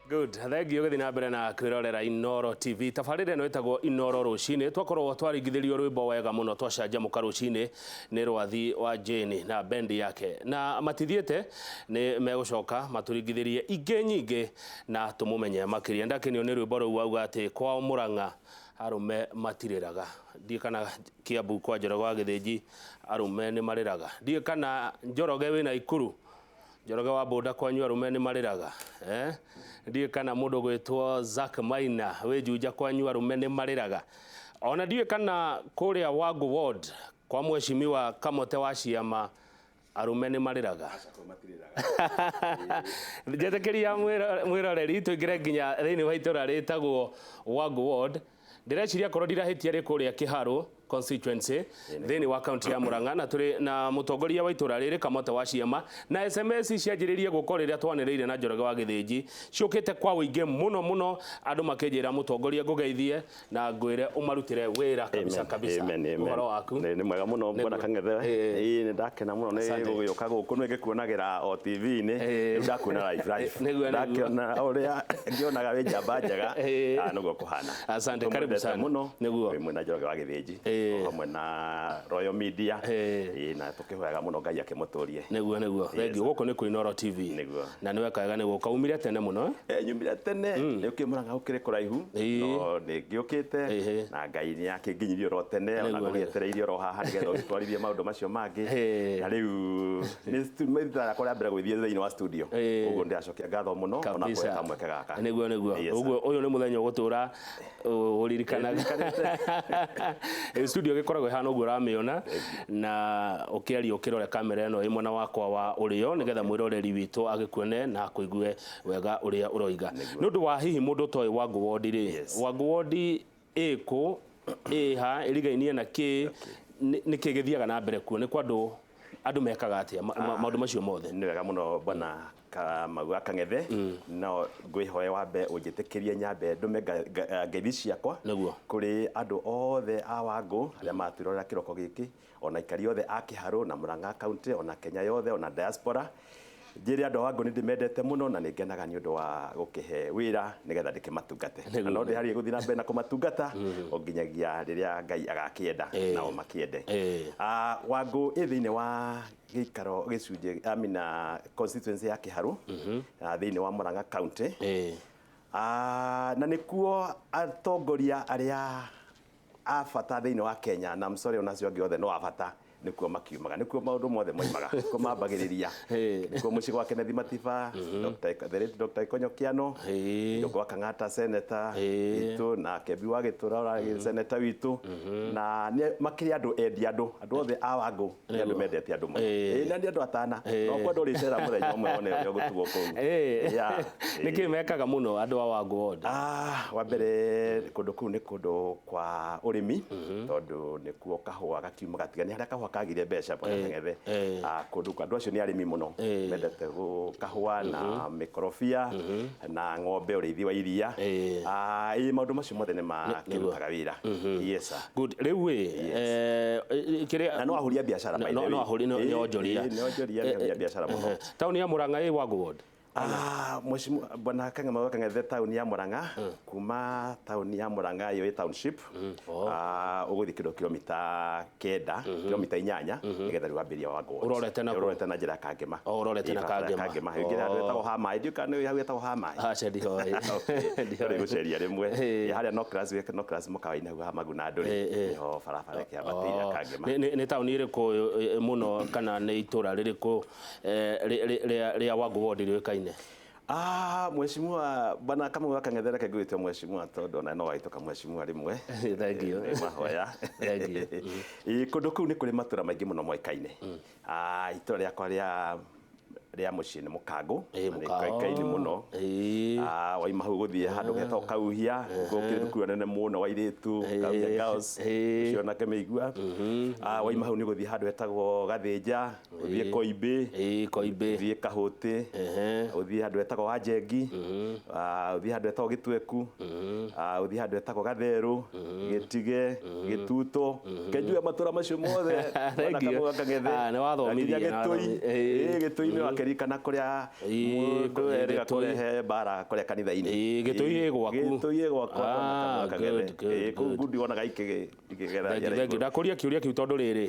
Good. Thank you gathina mbere na kwirorera iNooro TV. Tabarire no itagwo iNooro Ruciini. Twakorwo twarigithirio rwimbo wega muno twacanjamuka Ruciini ni rwathi wa Jane na bendi yake. Na matithiete ni megucoka maturigithirie ingi nyingi na tumumenye makiria. Ndakinio ni rwimbo ruu auga ati kwa Murang'a arume matiriraga. Ndie kana Kiambu kwa Njoroge wa Githĩnji arume ni mariraga. Ndie kana Njoroge wina Ikuru Njoroge wa boda kwanyu arume ni mariraga. Ndie kana mundu gwitwo Zack Maina we Juja kwanyu arume ni mariraga. Ona ndie kana kuria Wangu ward kwa mheshimiwa Kamote Waciama arume ni mariraga. Njetekeria mwiroreri tuingire nginya thiini wa itura ritagwo Wangu ward. Ndireciria korwo ndirahitia ri kuria Kiharu constituency thiini wa county ya Murang'a na turi na mutongoria wa itura riri Kamote Waciama na SMS cianjiririe gukorera twanireire na Njoroge wa Githĩnji ciukite kwa uingi muno andu makinjira mutongoria ngugeithie na ngwire umarutire wira kabisa uhoro waku ni mwega muno mbona Kang'ethe ni ndakena muno ni gugiuka guku ni ngikuonagira o TV ni ndakuona live ndakena uria ngionaga we njamba njega nugo kuhana. Asante, karibu sana muno niguo we mwena Njoroge wa Githĩnji hamwe na Royal Media na tukihoyaga muno Ngai akimuturie niguo thank you guko ni ku iNooro TV na niwe kaega niguo kaumire tene muno nyumire tene ni ukimuranga ukire kuraihu no ni ngiukite na Ngai ni akinginyirio ro tene ona gugietereirio ro haha nigetha utwarithie maundu macio mangi na riu ni tumethara kuria mbere gwithie thiini wa studio uguo ndiacokia ngatho muno ona kweta mweke gaka niguo uguo uyu ni muthenya gutura uririkanaga studio gikoragwo hana uguo ramiona na ukiaria ukirore kamera eno imwe na wakwa wa urio nigetha mwiroreri witu agikuone na kuigue wega uria uroiga nundu wa hihi mundu toy Wangu ward ri Wangu ward eko ha irigainie na ki ni kigithiaga na mbere kuo ni kwandu andu mekaga atia maundu macio mothe ni wega muno bwana Kamau Kang'ethe no ngwihoya wambe unjitikirie nyambe ndume ngeithi ciakwa kuri andu othe a Wangu aria maturorera kiroko giki ona ikari othe a Kiharu na Murang'a county ona Kenya yothe ona diaspora njiri andu a Wangu ni ndimendete muno na ningenaga ni undu wa gukihe wira nigetha ndikimatungate no ndi hari guthina mbere na kumatungata onginyagia riria Ngai agakienda nao makiende Wangu ithiini wa gikaro gicunje amina constituency ya Kiharu thiini wa Murang'a county na nikuo atongoria aria abata thiini wa Kenya na msori onacio angi othe no abata nikuo makiumaga nikuo maundu mothe moimaga nikuo mambagiriria nikuo muci gwa Kenneth Matiba Dr. Ikonyokiano nikuo Kang'ata senator itu na Kebi wa Gitura ora senator witu na makiri andu endi andu othe a Wangu ni andu mendete andu mo na ni andu atana no kwa ndori cera muthenya umwe one yo gutugo kou niki mekaga muno andu a Wangu ward wa mbere kundu kou ni kundu kwa urimi tondu nikuo kahua gakiuma gatigani haria kahua kagire mbeca bwana Kang'ethe kundu andu acio ni arimi muno mendete kahua na mikorofia na ng'ombe urithi wa iria maundu macio mothe ni makirutaga wira yes sir good riu na no ahuria biashara no ahuria ni onjoria biashara muno tauni ya Murang'a Wangu ward mheshimiwa bwana Kang'ethe tauni ya Murang'a kuma tauni ya Murang'a yo township uguthi kilomita 9 kilomita 8 nigetha riwambiria Wangu urorete na njira kangema urorete na kangema ngira andu etagwo hama ndio ni hau etagwo hama ndio ndio guceria rimwe haria no class mukawaina hau hama guna nduri ho barabara kia batira kangema ni tauni iriku muno kana ni itura ririku ria Wangu ward riokaine mheshimiwa bwana Kamau Kang'ethe reke ngwite mheshimiwa tondu na no waitoka mheshimiwa rimwe thank you mahoya thank you kundu kuu ni kuri matura maingi muno moikaine itura riakwa ria mucii ni Mukangu nikaini muno waima hau guthie handu getagwo Kauhia gukire thukuru nene muno wa iritu Kauhia girls cio na kemeigua waima hau ni guthie handu getagwo Gathĩnja uthie Koimbe uthie Kahuti uthie handu getagwo Wanjengi uthie handu getagwo Gitweku uthie handu getagwo Gatheru Gitige Gituto kenjua matura macio mothe Kamau Kang'ethe ni wathomithia Gitui ni ũgeririkana kũrĩa mũndũ erĩga kũrehe mbara kũrĩa kanitha-inĩ gĩtũi gwakwa kũu ngundi wonaga ikĩgerera ndakũria kĩũria kĩu tondũ rĩrĩ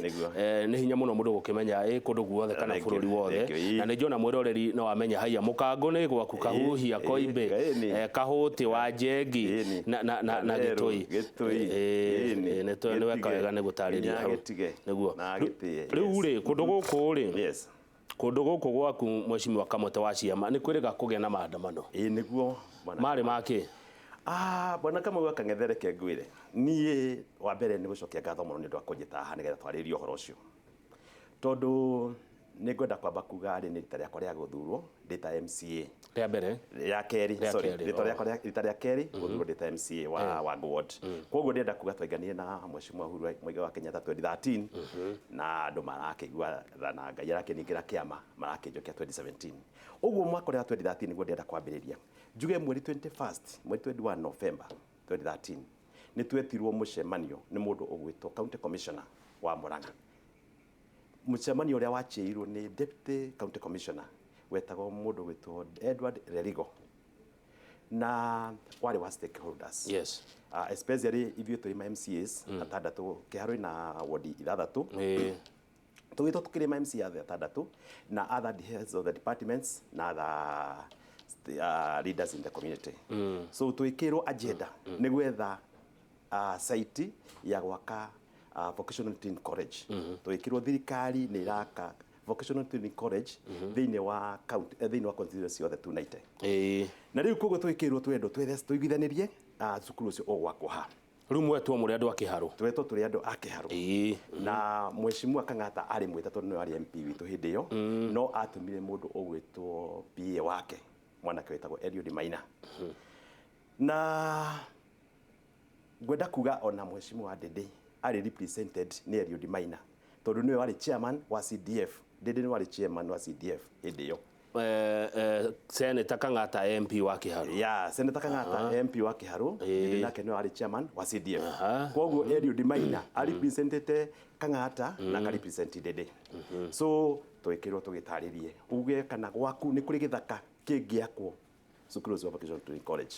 nĩ hinya mũno mũndũ gũkĩmenya kũndũ guothe kana bũrũri wothe na nĩnjona mwĩroreri no amenya haiya mũkango nĩ gwaku kahuhia koimbe kahũti wa njengi na gĩtũi nĩ weka wega nĩ gũtarĩria hau nĩguo rĩu rĩ kũndũ gũkũ rĩ kũndũ gũkũ gwaku Mheshimiwa Kamote Waciama nĩ kwĩrĩga kũgĩa na maandamano nĩguo marĩ makĩ bwana Kamau akang'ethereke ngwĩre niĩ wa mbere nĩ gũcokia ngatho mũno nĩ ũndũ wa kũnjĩta haha nĩgetha twarĩrie ũhoro ũcio tondũ nĩ ngwenda kwamba kuga rĩ nĩ rita rĩakwa rĩa gũthurwo ndĩ ta MCA rĩa mbere rĩa kerĩ sorry rita rĩa kerĩ gũthurwo ndĩ ta MCA wa Wangu ward koguo ndĩrenda kuga twainganire na Mheshimiwa Uhuru Muigai wa Kenyatta 2013 na andũ marakĩigua na Ngai arakĩningĩra kĩama marakĩnjokia 2017 ũguo mwaka ũrĩa wa 2013 nĩguo ndĩrenda kwambĩrĩria njuge mweri 21 November 2013 nĩ twetirwo mũcemanio nĩ mũndũ ũgwĩtwo County Commissioner wa Murang'a mũcemanio ũrĩa waciirwo nĩ Deputy County Commissioner wetagwo mũndũ gwĩtwo Edward Lerigo na warĩ wa stakeholders especially ithuĩ tũrĩ ma MCAs atandatũ Kĩharu na wondi 6 tũgĩtwo tũkĩrĩ ma MCA atandatũ na other heads of the departments na other leaders in the community so twĩkĩrwo agenda nĩ gwetha site ya gwaka vocational training college twĩkĩrwo thirikari nĩ iraka vocational training college thĩinĩ wa constituency of the 290 na rĩu koguo twĩkĩrwo twendo tũiguithanĩrie cukuru ũcio ũgwakwo ha rĩu mwetwo mũrĩ andũ a Kĩharu twetwo tũrĩ andũ a Kĩharu na Mheshimiwa Kang'ata arĩ mwĩta tondũ nĩ arĩ MP witũ hĩndĩ ĩyo no atũmire mũndũ ũgwĩtwo PA wake mwanake wĩtagwo Eliud Maina na ngwenda kuga ona Mheshimiwa Ndindi arĩ represented nĩ Eliud Maina tondũ nĩwe warĩ chairman wa CDF Ndindi nĩ warĩ chairman wa CDF hĩndĩ ĩyo Senator Kang'ata MP wa Kĩharu Senator Kang'ata MP wa Kĩharu Ndindi nake nĩwe warĩ chairman wa CDF koguo Eliud Maina representete Kang'ata na represent Ndindi so twĩkĩrwo tũgĩtarĩrie uge kana gwaku nĩ kũrĩ gĩthaka kĩngĩakwo cukuru wa vocational training college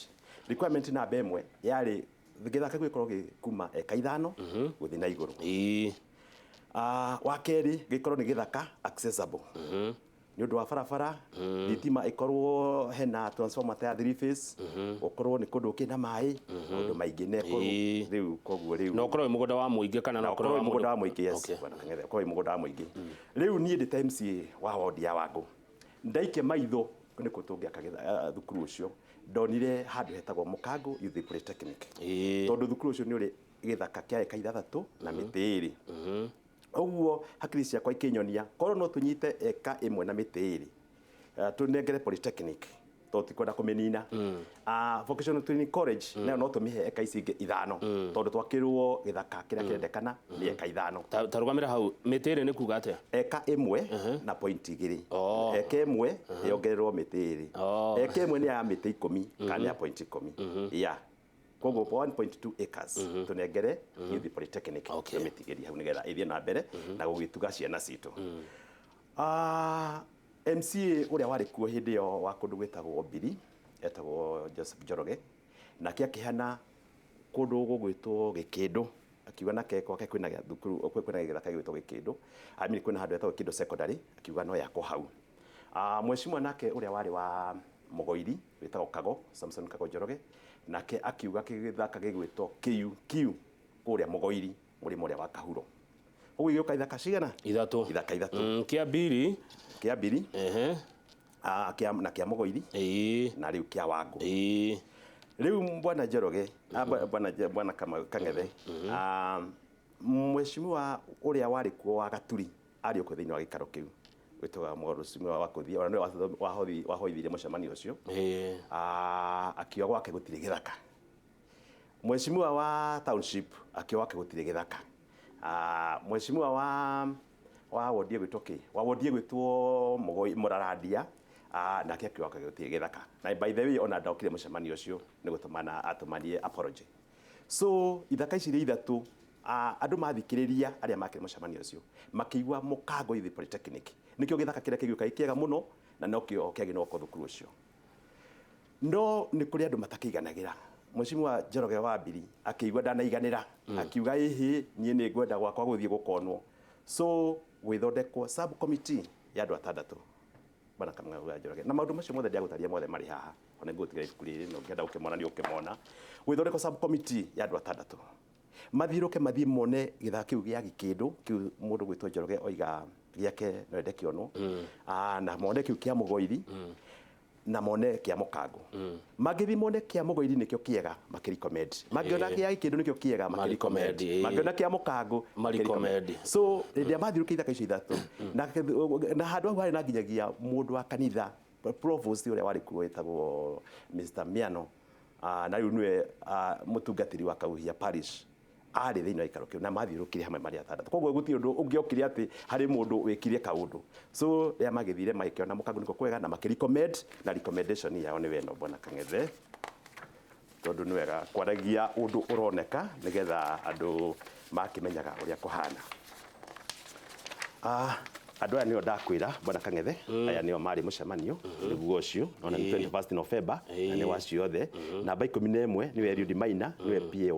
requirement namba ĩmwe yarĩ gĩthaka gĩkorwo kuma eka 5 gũthiĩ na igũrũ wa kerĩ gĩkorwo nĩ gĩthaka accessible nĩ ũndũ wa barabara thitima ĩkorwo hena transformer ya 3 phase ũkorwo nĩ kũndũ kĩna maĩ ũndũ maingĩ nekorwo rĩu koguo rĩu no ũkorwo mũgũnda wa mũingĩ kana no ũkorwo mũgũnda wa mũingĩ yes bwana Kang'ethe ũkorwo mũgũnda wa mũingĩ rĩu niĩ ndĩ ta MCA wa wondi ya Wangu ndaikia maitho nĩ kũ tũngĩaka thukuru ũcio ndonire handũ hetagwo Mũkango Youth Polytechnic tondũ thukuru ũcio nĩ ũrĩ gĩthaka kĩa eka 3 na mĩtĩ 2 ũguo hakiri ciakwa ikĩnyonia korwo no tũnyite eka 1 na mĩtĩ 2 tũnengere Polytechnic tondũ tikwenda kũmĩnina vocational training college nayo no tũmĩhe eka ici ingĩ 5 tondũ twakĩrwo gĩthaka kĩrĩa kĩrendekana nĩ eka 5 tarũgamĩra hau mĩtĩ 2 nĩ kuga atĩa eka 1 na point 2 eka 1 yongererwo mĩtĩ 2 eka 1 nĩ ya mĩtĩ 10 kana ya point 10 koguo 1.2 acres tunengere Youth Polytechnic mĩtigĩri hau nĩgetha ĩthiĩ na mbere na gũgĩtuga ciana citũ MCA ũrĩa warĩ kuo hĩndĩ ĩyo wa kũndũ gwĩtagwo Mbiri etagwo Joseph Njoroge nake akĩhana kũndũ gũgwĩtwo Gĩkĩndũ akiuga nake gwake kwĩna thukuru kwĩna gĩthaka gĩgwĩtwo Gĩkĩndũ amini kwĩna handũ hetagwo Gĩkĩndũ secondary akiuga no yakwo hau Mheshimiwa nake ũrĩa warĩ wa Mũgoiri wĩtagwo Kago Samson Kago Njoroge nake akiuga gĩthaka gĩgwĩtwo KU kũrĩa Mũgoiri mũrĩmo ũrĩa wa Kahuro ũguo igĩũka ithaka cigana ithaka 3 kĩa Mbiri na kĩa Mũgoiri na rĩu kĩa Wangu rĩu bwana Njoroge bwana Kang'ethe Mheshimiwa ũrĩa warĩ kuo wa Gaturi arĩ okwo thĩinĩ wa gĩkaro kĩu wĩtagwo Ruciini wa kũthia ona nĩwe wahoithirie mũcemanio ũcio akiuga gwake gũtirĩ gĩthaka Mheshimiwa wa township akiuga gwake gũtirĩ gĩthaka Mheshimiwa wa wondi gwĩtwo Mũrarandia nake akiuga gwake gũtirĩ gĩthaka na by the way ona ndokire mũcemanio ũcio nĩ gũtũmana atũmanie apology so ithaka ici 3 andu mathikiriria aria makire mucemanio ucio makiigua Mukango Youth Polytechnic nikio githaka kiria kigiuka kiega muno na nokio kiagino ko thukuru ucio no ni kuri andu matakiganagira Mheshimiwa Njoroge wa Mbiri akiigua ndanaiganira akiuga ihi nie ni ngwenda gwakwa guthie gukonwo so gwithondekwo sub committee ya andu atandatu bana Kamau Njoroge na maundu macio mothe ndiagutaria mothe mari haha ona ngutiga itukuri no ngenda ukimona ni ukimona gwithondekwo sub committee ya andu atandatu mathiruke mathie mone githaka kiu gia gikindu kiu mundu gwitwo Njoroge oiga giake no endekionwo na mone kiu kia Mugoiri na mone kia Mukango magithi mone kia Mugoiri nikio kiega makiricommend magiona kia gikindu nikio kiega makiricommend magiona kia Mukango makiricommend so ndia mathiruke ithaka icio ithatu na handu hau hari na nginyagia mundu wa kanitha provost uria wari kuo etagwo Mr Miano na riu niwe mutungatiri wa Kauhia parish ari thina ikaro kiu na mathirukire hamwe mari atandatu koguo guti undu ungiokire ati hari mundu wikire kaundu so ria magithire magikiona Mukango niko kwega na makiricommend na recommendation yao ni weno bwana Kang'ethe tondu ni wega kwaragia undu uroneka nigetha andu makimenyaga uria kuhana andu aya nio ndakwira bwana Kang'ethe aya nio mari mucemanio niguo ucio ona 21 November na ni wacio othe namba 11 niwe Eliud Maina niwe PA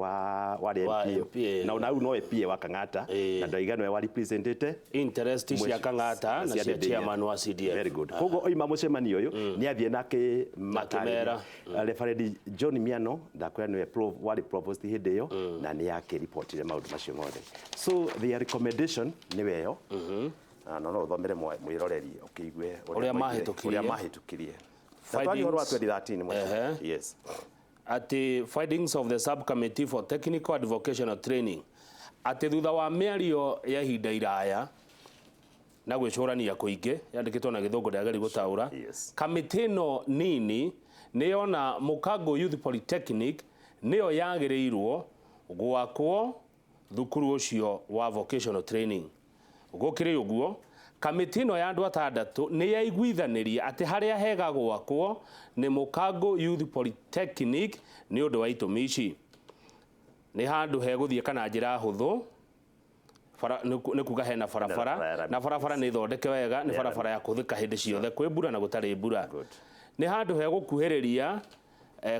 wa MP na ona no PA wa Kang'ata na ndaigano wa representete interest cia Kang'ata na cia chairman wa CDF very good koguo oima mucemanio uyu ni athie nake makamera referee John Miano ndakwira niwe wari provost hindi yo na ni yake reportire maundu macio mothe so the recommendation niwe yo no thomere mwiroreri ukiigwe uria mahitukirie tatwari horo wa 2013 yes ati findings of the subcommittee for technical and vocational training ati thutha wa miario ya hinda iraya na gwicurania kuingi yandikitwo na githungu ndiageri gutaura kamiti no nini niona Mukango Youth Polytechnic niyo yagirirwo gwakwo thukuru ucio wa vocational training gukire uguo kamiti no ya andu atandatu ni yaiguithanirie ati haria hega gwakwo ni Mukango Youth Polytechnic ni undu wa itumi ici ni handu heguthie kana njira huthu ni kuga hena barabara na barabara ni thondeke wega ni barabara ya kuthika hindi ciothe kwi mbura na gutari mbura ni handu hegukuhiriria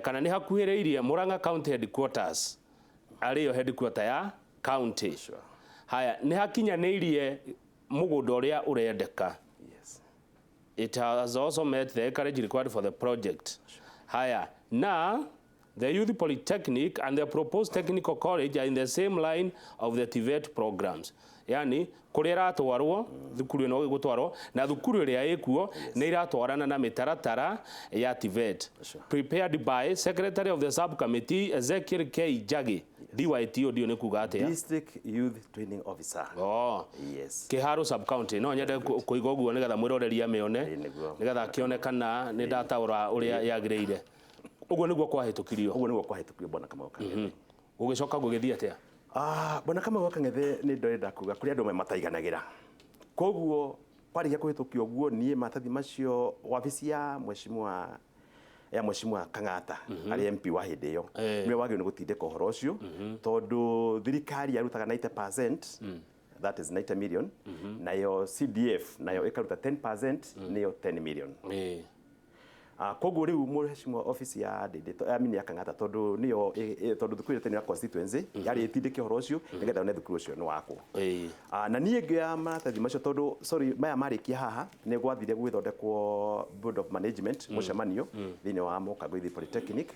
kana ni hakuhiriirie Murang'a County Headquarters ariyo headquarter ya county haya ni hakinyanirie mugunda uria urendeka it has also met the encourage required for the project haya na the Youth Polytechnic and the proposed technical college are in the same line of the TVET programs yani kuria ratwarwo thukuru no gutwarwo na thukuru iria ikuo ni iratwarana na mitaratara ya TVET prepared by secretary of the subcommittee Ezekiel K Jagi DYT audio ni kuga atia district youth training officer yes Kiharu sub county no nyende kuiga uguo nigetha mwiroreria mione nigetha kionekana ni data uria yagireire uguo niguo kwahitukirio bwana Kamau ugicoka gugithia atia bwana Kamau Kang'ethe ni ndorenda kuga kuri andu mataiganagĩra koguo kwarigia kuhitukio guo nie matathi macio wabici ya Mheshimiwa Kang'ata ari MP wa hindi iyo niwe wagĩrĩirwo gutindĩka ũhoro ũcio tondu thirikari yarutaga 90% that is 90 million nayo CDF nayo ikaruta 10% niyo 10 million koguo riu Mheshimiwa office ya amini ya Kang'ata tondu niyo tondu thukuru tene ya constituency yari itindike ũhoro ũcio nigetha ne thukuru ũcio ni wako na niĩ ngĩa maratathi macio tondu sorry maya marikia haha ni gwathire gwithondekwo board of management mucemanio thini wa Mukango Youth Polytechnic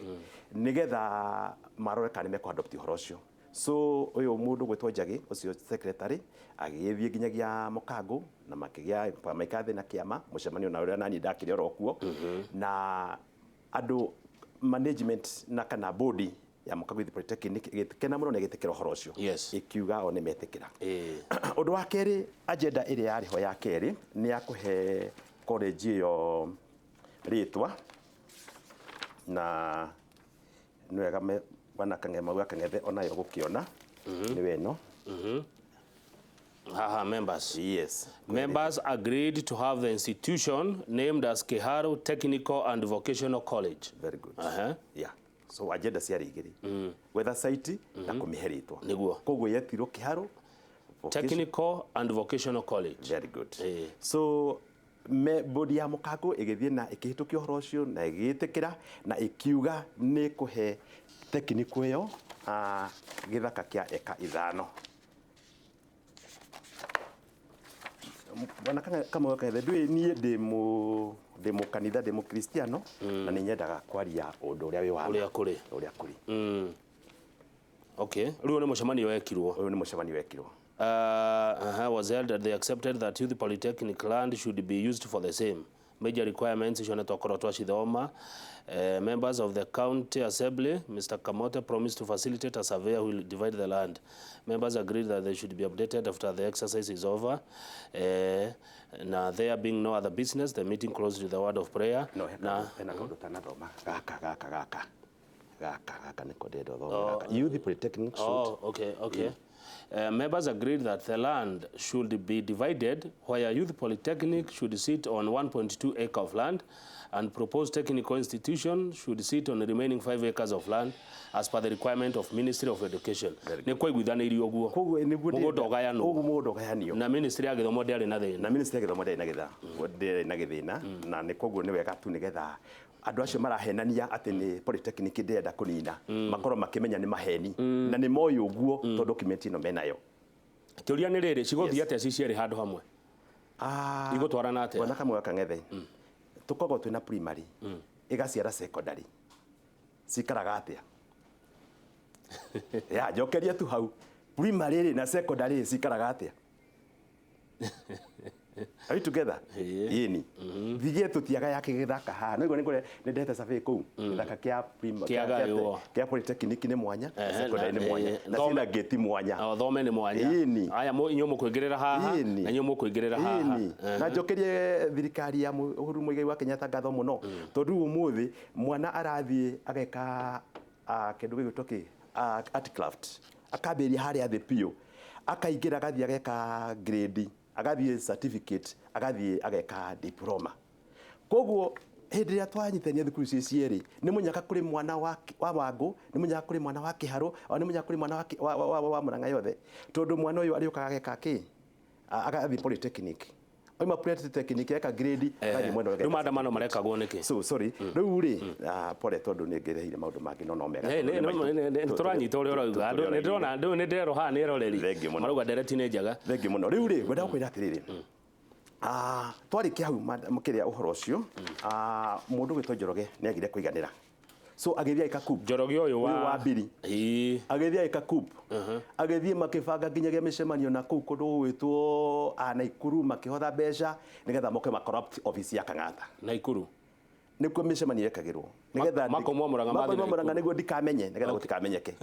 nigetha marore kana me adopt ũhoro ũcio so uyu mundu gwitwo Njagi ucio secretary agithie nginyagia Mukango na makigia maikathi na kiama mucemanio na uria nani ndakire orokuo na andu management na kana body ya Mukango Youth Polytechnic igikena muno negitikira ũhoro ũcio ikiuga one metikira undu wa keri agenda iria yari ho ya keri ni ya kuhe college iyo ritwa na nwega bwana Kang'ethe onayo gukiona ni weno members yes members agreed to have the institution named as Kiharu Technical and Vocational College very good yeah so agenda ciarĩ igĩrĩ gwetha site na kũmĩheritwo nĩguo koguo yetirwo Kiharu Technical and Vocational College. Very good. So bodi ya Mũkango ĩgĩthiĩ na ĩkĩhĩtũkia ũhoro ũcio na ĩgĩtĩkĩra na ĩkiuga nĩ kũhe technical ĩyo gĩthaka kĩa eka 5. Bwana Kamote Waciama ndũĩ niĩ ndĩ mũkanitha ndĩ mũkristiano na nĩ nyendaga kwaria ũndũ ũrĩa wĩ wa ũrĩa kũrĩ. Okay, rĩu nĩ mũcemanio wekirwo. Ũyũ nĩ mũcemanio wekirwo. Was held that they accepted that youth polytechnic land should be used for the same major requirements icio nĩtwakorwo twacithoma. Members of the county assembly, Mr. Kamote promised to facilitate a surveyor who will divide the land. Members agreed that they should be updated after the exercise is over. Now there being no other business, the meeting closed with the word of prayer. Youth polytechnic should. Okay. Members agreed that the land should be divided, where Youth Polytechnic should sit on 1.2 acre of land and proposed technical institution should sit on the remaining 5 acres of land as per the requirement of Ministry of Education. Nĩ kwaiguithanĩirio ũguo. Mũgũnda ũgayanio. Na Ministry ya Gĩthomo ndĩarĩ na thĩna. Na Ministry ya Gĩthomo ndĩarĩ na gĩthĩna na nĩ koguo nĩ wega tu nĩgetha andũ acio marahenania atĩ nĩ polytechnic ndĩrenda kũnina makorwo makĩmenya nĩ maheni na nĩ moĩ ũguo tondũ document ĩno menayo. Kĩũria nĩ rĩrĩ cigũthiĩ atĩa cierĩ handũ hamwe? Igũtwarana atĩa? Bwana Kamote Waciama tũkoragwo twĩna primary ĩgaciara secondary cikaraga atĩa? Ya njokeria tu hau primary na secondary cikaraga atĩa? Are you together? Yeni. Thigie tutiaga yake gĩthaka ha. No nĩ ndete survey kũu. Gĩthaka kĩa kĩa polytechnic nĩ mwanya, secondary nĩ mwanya. Na cina gate mwanya. Thome nĩ mwanya. Aya inyuĩ mũkũingĩrĩra haha na inyuĩ mũkũingĩrĩra haha. Na njokerie thirikari ya Uhuru Muigai wa Kenyatta ngatho mũno. Tondũ ũmũthĩ mwana arathiĩ ageka kĩndũ gĩgwĩtwo art craft. Akambĩria harĩa thĩ piũ. Akaingĩra agathiĩ ageka grade. Agathiĩ certificate, agathiĩ ageka diploma. Koguo hĩndĩ ĩrĩa twanyitania thukuru ici cierĩ nĩ mũnyaka kũrĩ mwana wa Wangu, nĩ mũnyaka kũrĩ mwana wa Kiharu, nĩ mũnyaka kũrĩ mwana wa Mũrang'a yothe. Tondũ mwana ũyũ arĩũkaga ageka kĩ? Agathiĩ polytechnic. Oima polytechnic eka grade, agathiĩ mwena wa. Rĩu maandamano marekagwo nĩkĩ? So sorry. Rĩu rĩ pole tondũ nĩ ngereire maũndũ mangĩ no mega. Tũranyita ũrĩa ũrauga. Nĩ ndĩrona nĩ ndero haha nĩ eroreri. Marauga ndereti nĩ njega. Thengi mũno. Rĩu rĩ wenda kwĩra atĩrĩrĩ. Twarĩkia hau makĩria ũhoro ũcio mũndũ gwĩtwo Njoroge nĩ agire kũiganĩra. So agĩthiĩ aika coup. Njoroge ũyũ wa mbiri. Agĩthiĩ aika coup. Agĩthiĩ makĩbanga nginyagia mĩcemanio na kũu kũndũ gwĩtwo Naikuru makĩhotha mbeca nĩgetha moke ma corrupt office ya Kang'ata. Naikuru. Nĩkuo mĩcemanio yekagĩrwo. Nĩgetha makomwo Mũrang'a nĩguo ndikamenye nĩgetha gũtikamenyeke.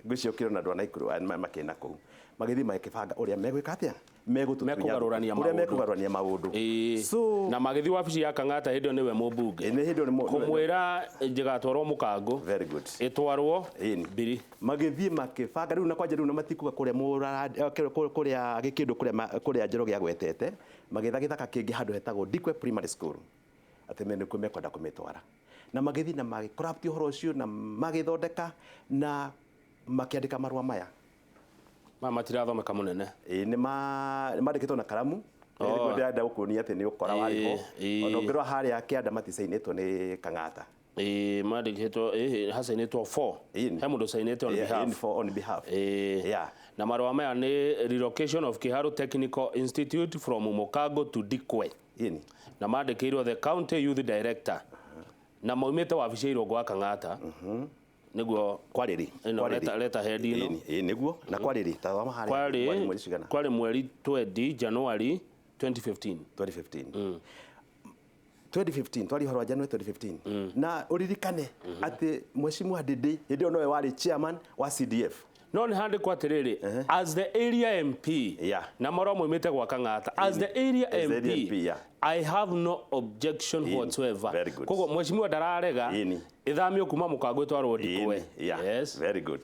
Ngwĩciria ũkĩrwo na andũ a Naikuru makĩna kũu. Magĩthiĩ makĩbanga ũrĩa megwĩka atĩa? Mekũgarũrania maũndũ. So na magĩthiĩ wabici ya Kang'ata hĩndĩ ĩyo nĩwe mũmbunge. Kũmwĩra njĩgatwarwo Mũkango. Very good. Ĩtwarwo mbiri. Magĩthiĩ makĩbanga rĩu na kwanja rĩu na matikuga kũrĩa gĩkĩndũ kũrĩa Njoroge agwetete. Magĩtha gĩthaka kĩngĩ handũ hetagwo Dikwe Primary School. Atĩ me nĩkuo mekwenda kũmĩtwara. Na magĩthiĩ na magĩcorrupt ũhoro ũcio na magĩthondeka na makĩandĩka marũa maya. Matirathomeka mũnene. Nĩ mandĩkĩtwo na karamu. Ndĩrenda gũkuonia atĩ nĩ ũkora warĩ ho. Ona ũngĩrora harĩa kĩanda maticainĩtwo nĩ Kang'ata. Mandĩkĩtwo hacainĩtwo 4. He mũndũ ũcainĩte on behalf. Na marũa maya nĩ relocation of Kiharu Technical Institute from Mũkango to Dikwe. Na mandĩkĩirwo the county youth director. Na moimĩte wabici irwo gwa Kang'ata. Nĩguo kwarĩrĩ leta head ino nĩguo na kwarĩrĩ tathoma harĩa kwarĩ mweri 20 January 2015 twari horo January 2015 na uririkane atĩ Mheshimiwa Ndindi hĩndĩ ĩyo nowe warĩ chairman wa CDF. No nĩ handĩkwo atĩrĩrĩ as the area MP na marũa moimĩte gwa Kang'ata as the area MP I have no objection whatsoever. Koguo Mheshimiwa ndararega ithamio kuma Mũkango ĩtwarwo Dikwe. Yes, very good.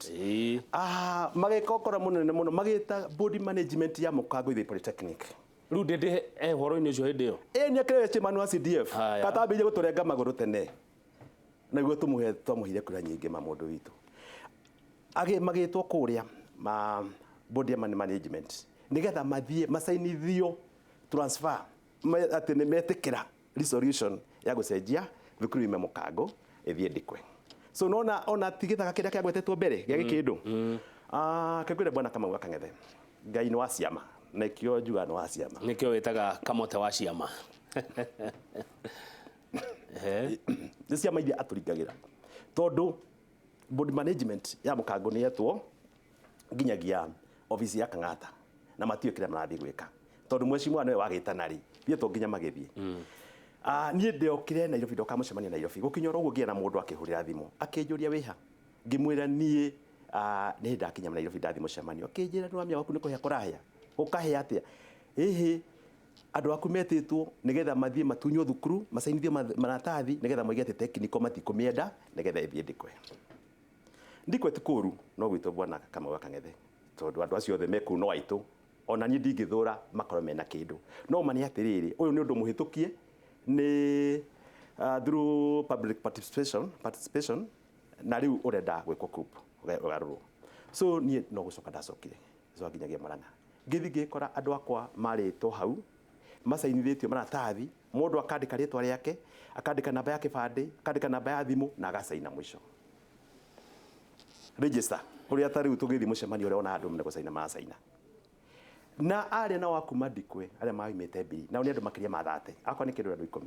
Magĩka ũkora mũnene mũno magĩta body management ya Mũkango Youth Polytechnic. Rĩu Ndindi ũhoro-inĩ ũcio hĩndĩ ĩyo nĩ akĩrewe chairman wa CDF katambĩire gũtũrenga magũrũ tene. na guo tumuhire kura nyingi ma mundu witu magitwo kuria body management nigetha mathie masainithio transfer ati ni metikira resolution ya gucenjia thukuru ime mukango ithie ndikwe so nona ona tigithaga kiria kiagwetetwo mbere gia gikindu kegwire bwana Kamau Kang'ethe Ngai ni Waciama na ikio njuga ni Waciama nikio witaga Kamote Waciama ni ciama iria aturingagira tondu body management ya mukango ni yetwo nginyagia ofisi ya Kang'ata na matio kira marathi gwika tondu mwecimu ane wagitana ri thie to nginya magithie nie ndiokire Nairobi ndoka mucemania Nairobi gukinyora uguo ngia na mundu akihurira thimu akinjuria wiha ngimwira nie ni ndakinya Nairobi ndathi mucemanio akinjira nwamia waku ni kuhia kurahia ukahia atia hihi andu aku metitwo nigetha mathie matunyo thukuru masainithio maratathi nigetha moige ati technical matikumienda nigetha ithie ndikwe tikuru no gwitwo bwana Kamau Kang'ethe tondu andu acio othe meku no aitu ona ni ndingithura makoro mena kindu no mani atiriri uyu ni undu muhitukie ni through public participation na riu urenda gwikwo coup ugaruru so ni no gucoka ndacokire so aginyagia Marang'a ngithi ngikora andu akwa marito hau masainithitio maratathi mundu akandika ritwa riake akandika namba ya kibande akandika namba ya thimu na agacaina mwisho register uria tari utugithi mucemanio uria ona andu gucaina macaina na aria na waku madikwe aria maimete mbiri na ni andu makiria ma 30 akwa ni kindu andu 10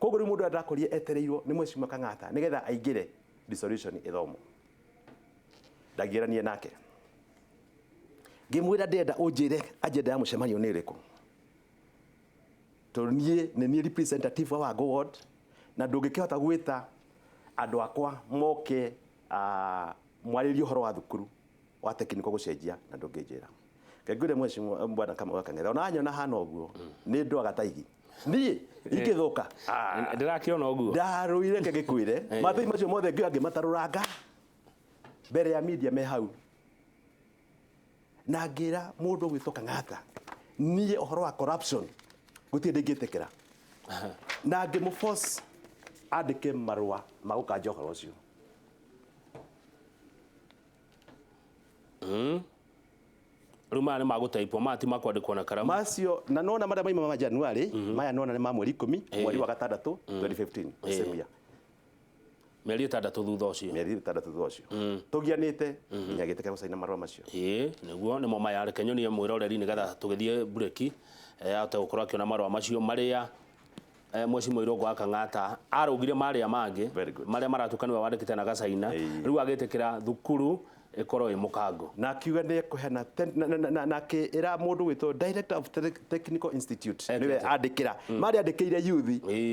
koguo ri mundu ndakorie etereirwo ni mwecimu Kang'ata nigetha aingire resolution ithomo ndagiranie nake ngimwira ndenda unjire agenda ya mucemanio ni iriku to ni representative wa Wangu ward na ndungikihota gwita andu akwa moke mwaririo horo wa thukuru wa technical gucenjia na ndungijira ngegwire mwecimu bwana Kamau Kang'ethe ona anyona hana uguo ni ndwaga taigi nie ingithuka ndirakiona uguo ndaruire ngegikwire mathai macio mothe ngiangi mataruranga mbere ya media me hau na ngira mundu gwitwo Kang'ata nie uhoro wa corruption gutie ndingitikira na ngimu force andike marua magukanja uhoro ucio ruma ni magutaipo mati makwandikwo na karamu macio na nona maria maima ma January maya nona ni ma mweri 10 mweri wa gatandatũ 2015 December meri 6 thutha ucio meri 6 thutha ucio tugianite nyagite gucaina marua macio niguo nimo maya reke nyonie mwiroreri nigetha tugithie breaki ate gukorwo akiona marua macio maria mwecimu Irungu wa Kang'ata arugire maria mangi maria maratukanwa wandikite na gacaina riu agitikira thukuru ikoro i mukango na kiuga ni kuhena na kira mundu witwo director of technical institute niwe andikira mari andikire youth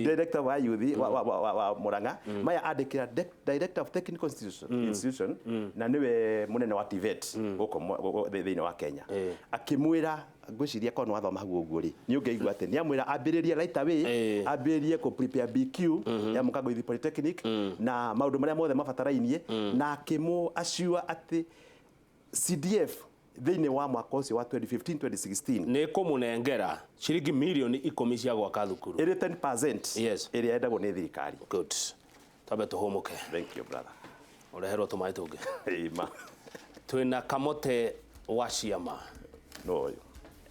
director wa youth wa Murang'a maya andikira director of technical institution na niwe munene wa TVET guko thiini wa Kenya akimwira ngwiciria kono wathoma hau uguo ri ni ungeigua ati ni amwira ambiririe right away ambiririe ku prepare BQ ya Mukango Youth Polytechnic na maundu maria mothe mabatarainie na akimu ashua ati CDF thiini wa mwaka ucio wa 2015 2016 ni kumunengera ciringi milioni 10 cia gwaka thukuru 10% yes iria endagwo ni thirikari good tabe tuhumuke thank you brother ureherwo tumai tungi ma twina Kamote Waciama no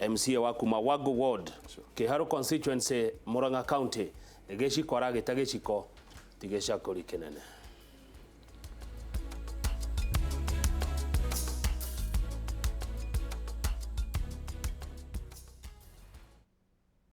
MCA wa kuma Wangu ward Kiharu constituency Murang'a county giciko aragita giciko tigicakuri kinene